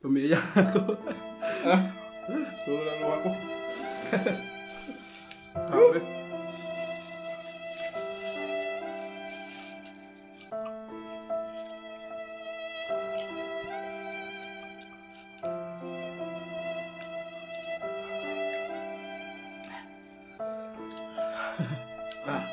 Umiiyak ako. Tulalo ako. Grabe. Ah.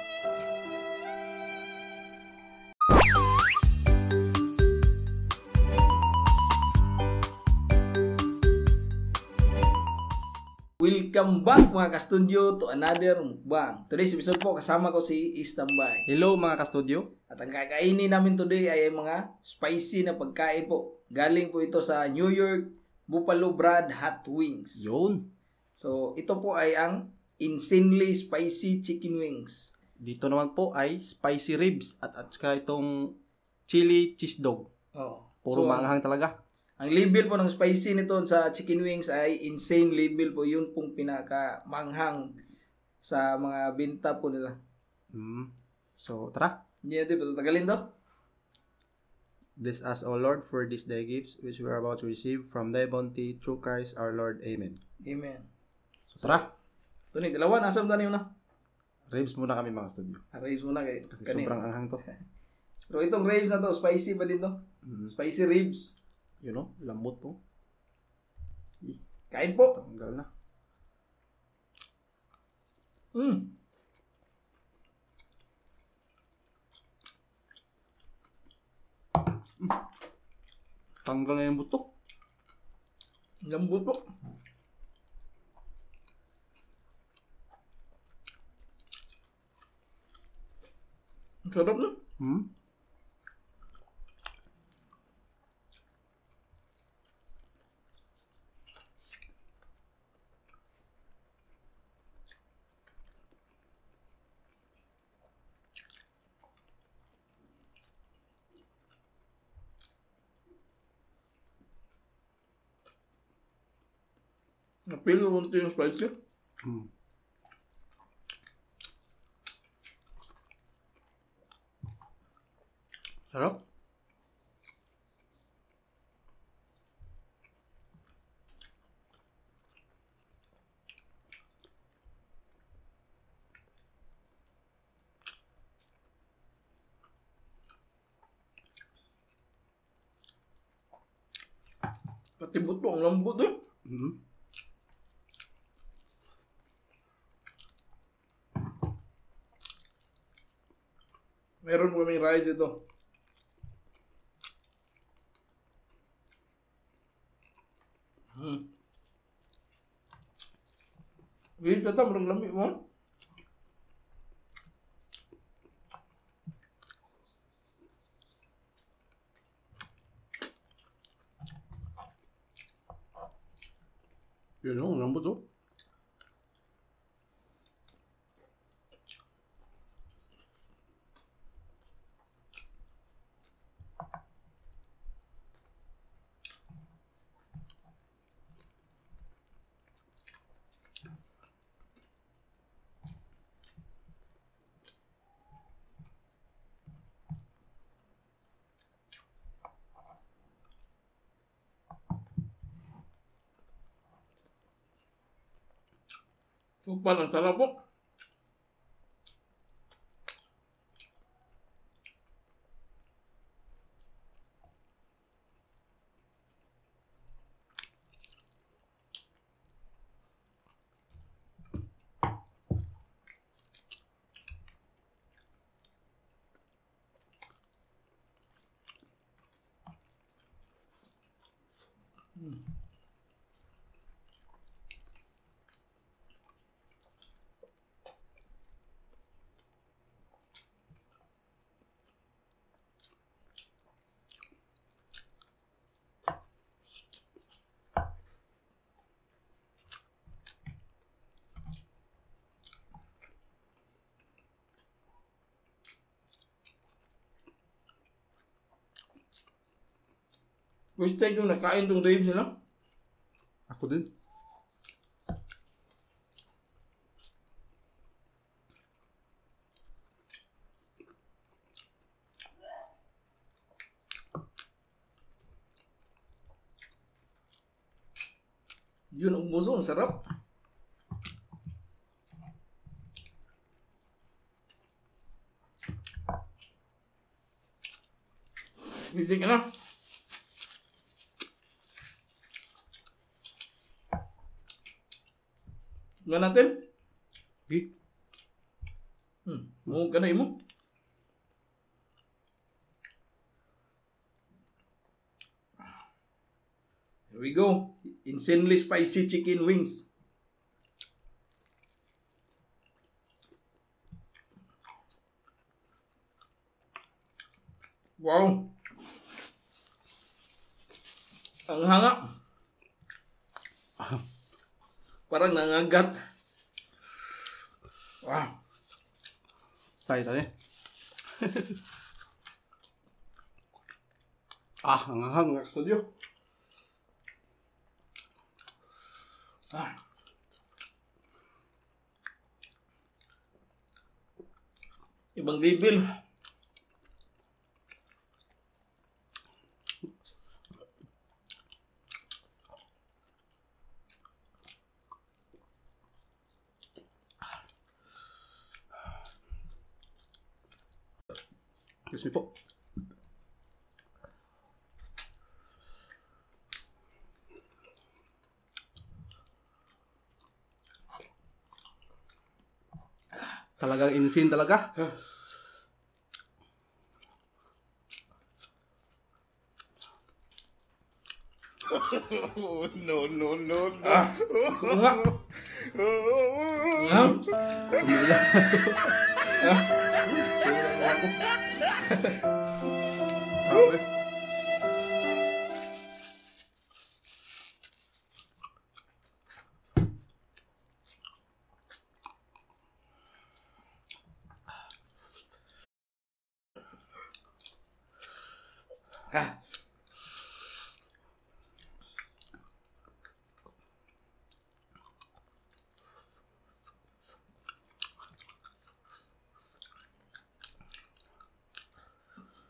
Welcome back mga ka-studio to another mukbang. Today's episode po kasama ko si Istambay. Hello mga ka-studio. At ang kakainin namin today ay mga spicy na pagkain po. Galing po ito sa New York Buffalo Brad Hot Wings. Yun. So ito po ay ang insanely spicy chicken wings. Dito naman po ay spicy ribs at saka itong chili cheese dog. Oh. Puro So, maanghang talaga. ang level po ng spicy nito sa chicken wings ay insane level po. Yun pong pinaka-manghang sa mga binta po nila. So, tara. Hindi natin patatagalin to. Bless us, O Lord, for this day gifts which we are about to receive from thy bounty through Christ our Lord. Amen. Amen. So, tara. Ito ni, dalawa. Nasam na na. Ribs muna kami mga studio. Raves muna kayo. Kasi sobrang anghang to. Pero itong raves na to, spicy ba din to? Spicy ribs. You know, lambot po. Kain po. Tanggal na. Tanggal na yung buto. Lambot po. Ang sarap na. Napil mo ito yung spicy. Sarap. Pati buto, ang lambot eh. Meron po kaming rice ito. Wait, kata marang lami mo. Yun o, lambot o. Supal, ang sarap po. First time yung nakain tong ribs nila. Ako din. Yun ang buso, ang sarap. Hindi ka na. Tingnan natin. Gi. Mo ka na mo. Here we go. Insanely spicy chicken wings. Wow. Ang hanga. Parang nangagat. Wow. Tayo. Ang hanghang mga studio. Ibang level. Excuse me po. Talagang insane talaga. No. Nga. Nga.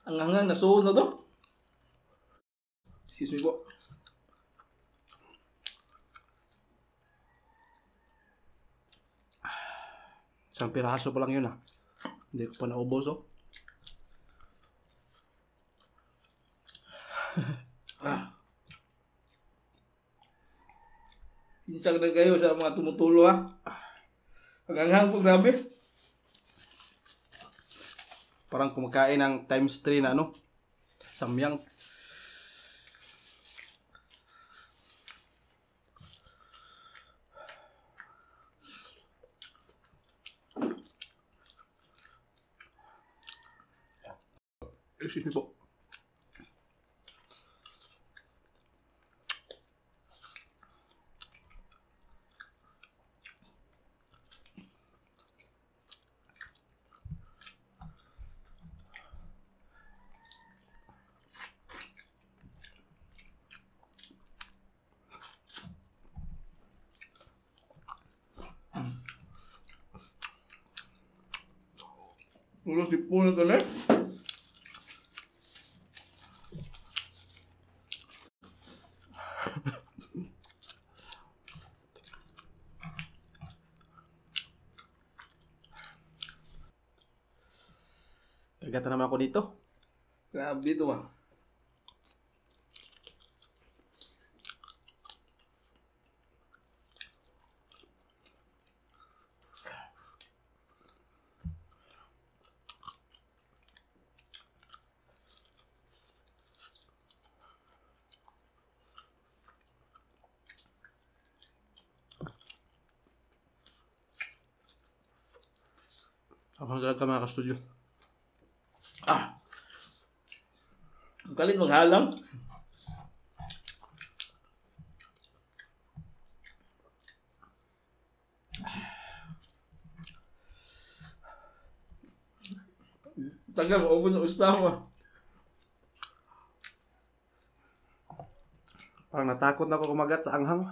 Ang hangang nasuot na to. Excuse me po. Isang piraso pa lang yun Hindi ko pa naubos Pinsag na kayo sa mga tumutulo Ang hangang po, grabe. Parang kumakain ng times 3 na samyang. Excuse me po. Ulos di po na to na. Kagatan naman ako dito. Grabe ito Abang talaga mga ka-studio. Ang kalit maghalang. Tagal, maubos na ustama. Parang natakot na ako kumagat sa anghang.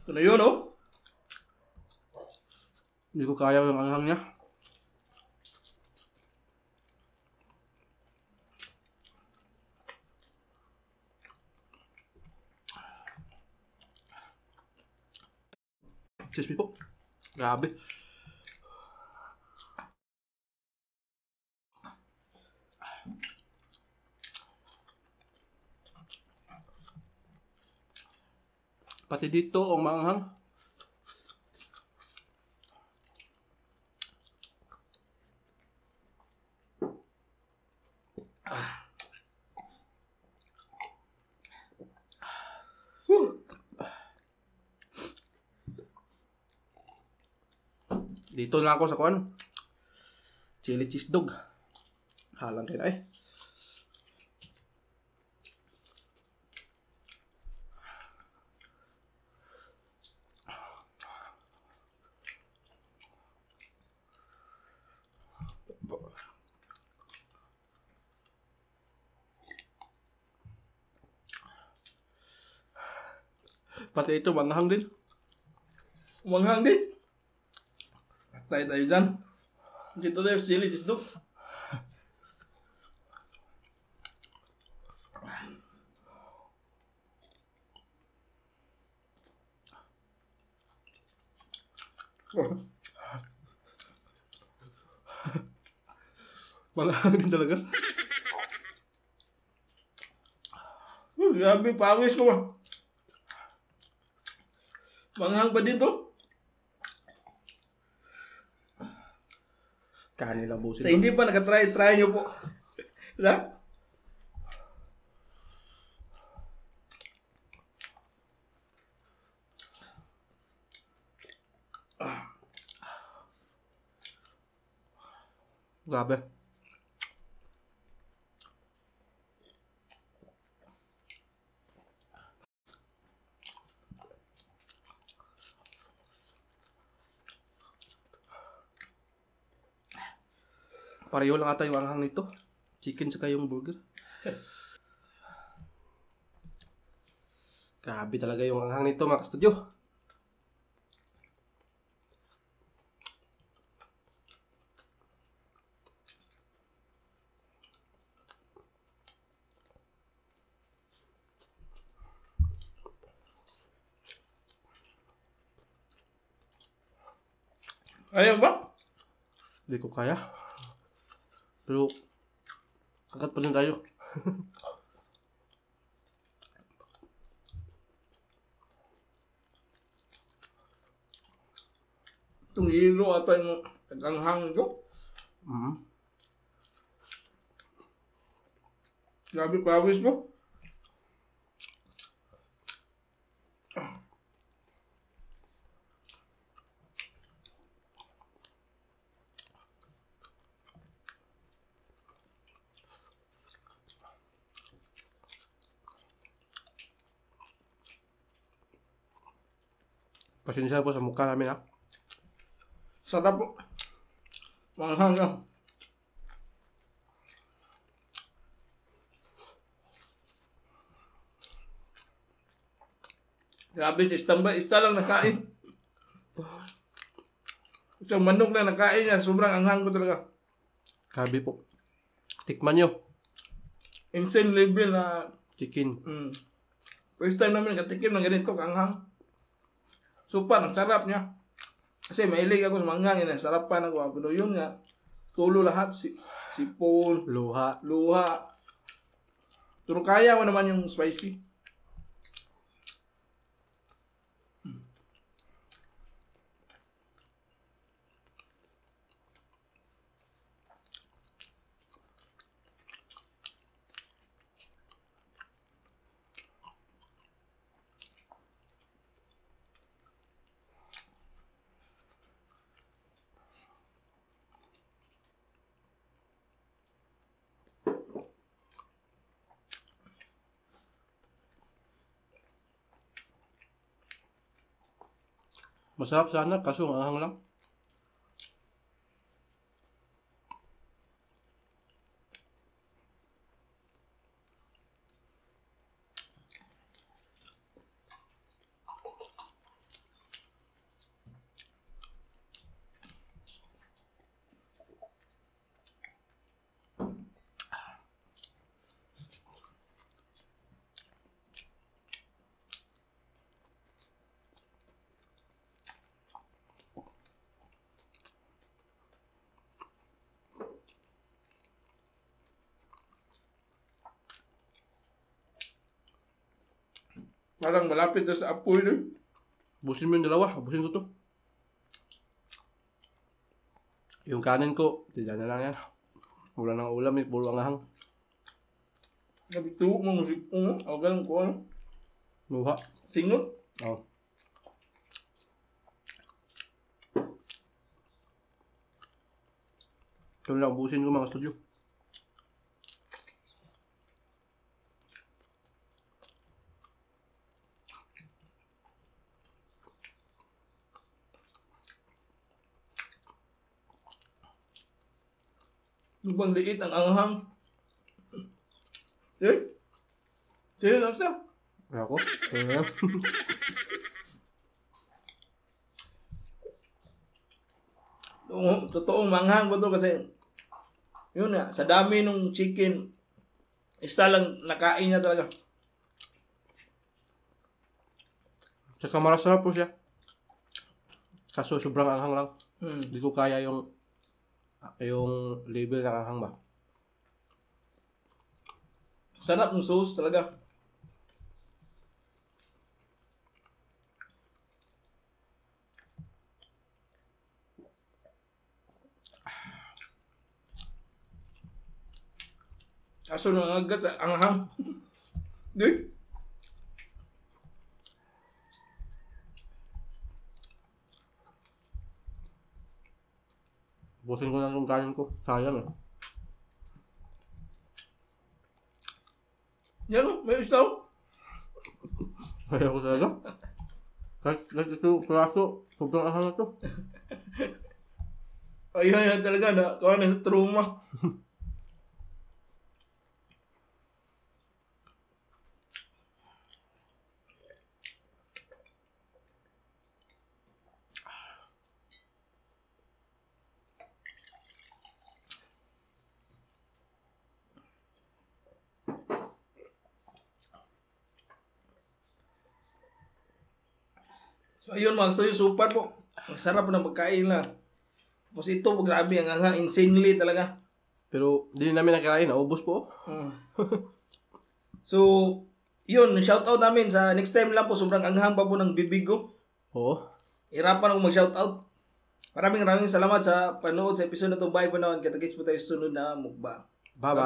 Ito na yun, Hindi ko kaya yung anghang niya. Excuse me po. Grabe. Pati dito ang maanghang. Dito na ako sa kuan. Chili cheese dog. Halang kayo ay. Pati ito, manghang din. Umanghang din. Tayo dyan. Dito tayo, chili cheese dog. Manghang din talaga. Grabe, pawis ko ba? Manghang pa din to. Kanin lang busin. Sa hindi pa nakatry, try nyo po. Diba? Grabe. Pareho lang ata yung anghang nito. Chicken saka yung burger. Grabe talaga yung anghang nito mga kastudyo. Ayan ba? Hindi ko kaya. Pero, kagat pa rin tayo. Itong hero ata yung taganghang ito. Grabe, pawis mo. Pasensya po sa mukha namin ha. Sarap po. Manghang na. Grabe, isa lang nakain. Isang manok na nakain niya. Sobrang anghang ko talaga. Grabe po. Tikman nyo. Insane level na. Chicken. First time namin nakatikim ng ganito kaanghang. Super, ang sarap niya. Kasi mahilig ako sa manghang yun. Sarap pa na ko. Pero yun nga. Tulo lahat. Sipon. Luha. Pero kaya mo naman yung spicy. Masarap sana kaso ang anghang lang. Parang malapit na sa apoy doon. Busin mo yung dalawa. Busin ko to. Yung kanin ko, tila na lang yan. Wala nang ulam, puro anghang. Nabito mo musik mo. O ganun ko ano. Luha. Singot. Oh. Ito lang, ubusin ko mga studio. Lubang liit ang anghang. Eh? Sino na siya? Ako? Ayan. Totoong manghang ko to kasi yun nga, sa dami ng chicken, isa lang nakain niya talaga. Tsaka marasarap po siya. Kaso sobrang anghang lang. Hmm. Hindi ko kaya yung label ng anghang ba. Sarap ng sauce talaga. Kaso nangagat sa anghang. Di? Busin ko na yung kanin ko. Sayang eh. Yan o, may isaw. Kaya ko talaga. Kahit ito, plaso, sobrang anghang na to. Ayan talaga na, kawan na sa trauma. So ayun mga story, super po. Ang sarap na pagkain na. Tapos ito, grabe, ang anghang, insanely talaga. Pero hindi namin nakakain, naubos po. So, yun, shoutout namin sa next time lang po, sobrang anghang pa po ng bibig ko. Oo. Hirapan ako mag-shoutout. Maraming salamat sa panood sa episode na to. Bye po naman. Kita-kits po tayo sa sunod na mukbang. Bye-bye.